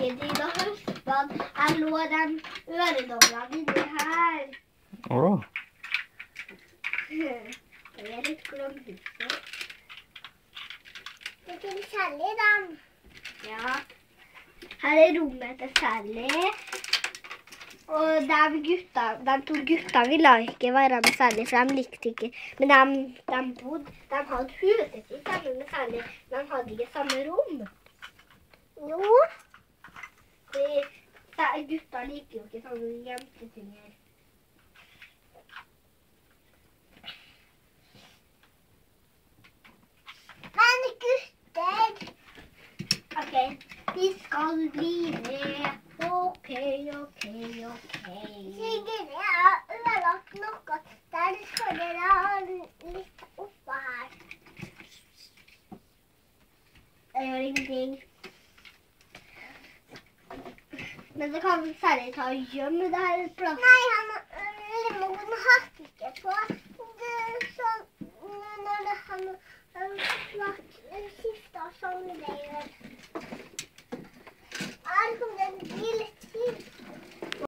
vinterstid og høstbad. Her lå de øredoblene inni her. Åh. Det er litt glømhuset. Det finnes Sally, da. Ja. Her er rommet til Sally. Og de to guttene ville ikke være med Sally, for de likte ikke. Men de hadde huset sitt sammen med Sally, men de hadde ikke samme rom. Jo. Guttene liker jo ikke sånne jentetinger. Men gutter! Ok, vi skal bli med. Ok. Sigrid, jeg har ødelagt noe. Der skal dere ha litt oppå her. Jeg gjør ingenting. Men det kan særlig ta og gjemme det her plass. Nei, Limon har ikke på.